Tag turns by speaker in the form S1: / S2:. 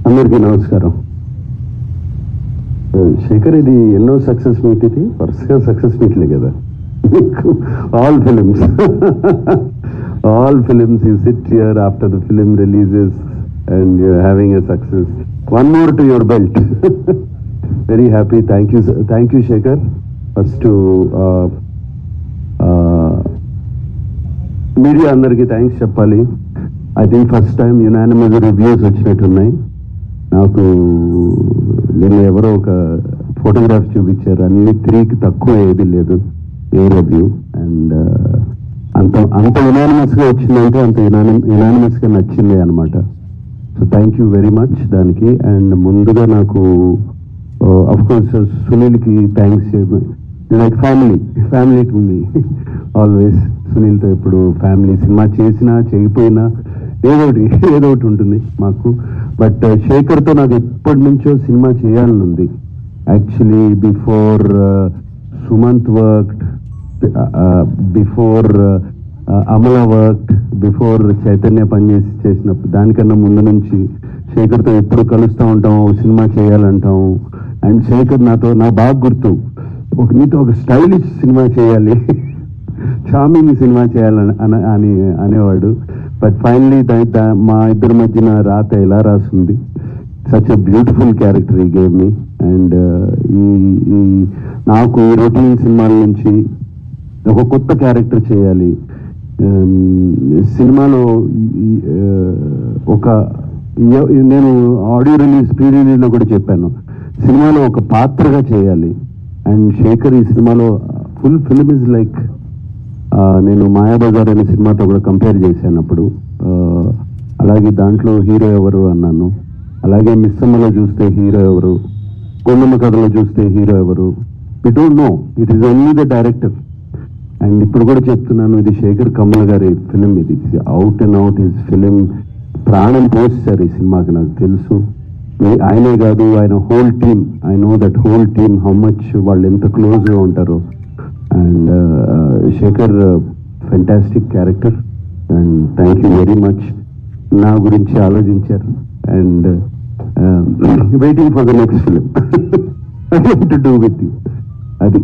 S1: అందరికీ నమస్కారం. శేఖర్, ఇది ఎన్నో సక్సెస్ మీట్? ఇది వరుసగా సక్సెస్ మీట్లే కదా. All films you sit here after the film releases and you're having a success. One more to your belt. Very happy. Thank you Shekhar. First media అందరికీ thanks చెప్పాలి. I think first time unanimous reviews వచ్చినట్టున్నాయి నాకు. నేను ఎవరో ఒక photograph చూపించారు, అన్ని 3కి తక్కువ ఏది లేదు ఏ రివ్యూ. అండ్ అంత యునానిమస్ గా వచ్చిందంటే అంత యునానిమస్ గా నచ్చింది అనమాట. So thank you very much దానికి. అండ్ ముందుగా నాకు అఫ్ కోర్స్ సునీల్కి thanks. Like family to me always. సునీల్తో ఎప్పుడు ఫ్యామిలీ. సినిమా చేసినా చేయకపోయినా ఏదో ఒకటి ఉంటుంది మాకు. బట్ శేఖర్తో నాకు ఎప్పటి నుంచో సినిమా చేయాలని ఉంది. Actually before Sumanth worked, before Amala worked, before Chaitanya చేసినప్పుడు దానికన్నా ముందు నుంచి శేఖర్తో ఎప్పుడు కలుస్తూ ఉంటాం, సినిమా చేయాలంటాం. అండ్ శేఖర్ నా బాగా గుర్తు, నీతో ఒక స్టైలిష్ సినిమా చేయాలి, చార్మింగ్ సినిమా చేయాలని అనేవాడు. బట్ ఫైనలీ మా ఇద్దరి మధ్యన రాత ఎలా రాసింది. సచ్ ఎ బ్యూటిఫుల్ క్యారెక్టర్ ఈ గేమ్ మీ. అండ్ నాకు ఈ రొటీన్ సినిమాల నుంచి ఒక కొత్త క్యారెక్టర్ చేయాలి సినిమాలో. నేను ఆడియో రిలీజ్, ప్రీ రిలీజ్లో కూడా చెప్పాను, సినిమాలో ఒక పాత్రగా చేయాలి. అండ్ శేఖర్ ఈ సినిమాలో ఫుల్ ఫిల్మ్ ఇస్ లైక్, నేను మాయాబజార్ అనే సినిమాతో కూడా కంపేర్ చేశాను అప్పుడు. అలాగే దాంట్లో హీరో ఎవరు అన్నాను. అలాగే మిస్సమ్మలో చూస్తే హీరో ఎవరు, కొండమ్మ కథలో చూస్తే హీరో ఎవరు, we don't know. It is only the director. And ఇప్పుడు కూడా చెప్తున్నాను, ఇది శేఖర్ కమల గారి ఫిలిం. ఇది out and out his film. ప్రాణం పోస్తారు ఈ సినిమాకి, నాకు తెలుసు. ఆయనే కాదు, ఆయన whole team. I know that whole team how much వాళ్ళు ఎంత క్లోజ్గా ఉంటారో. And Shekhar fantastic character. And thank you very much. నా గురించి ఆలోచించారు. And waiting for the next film to do with you. అది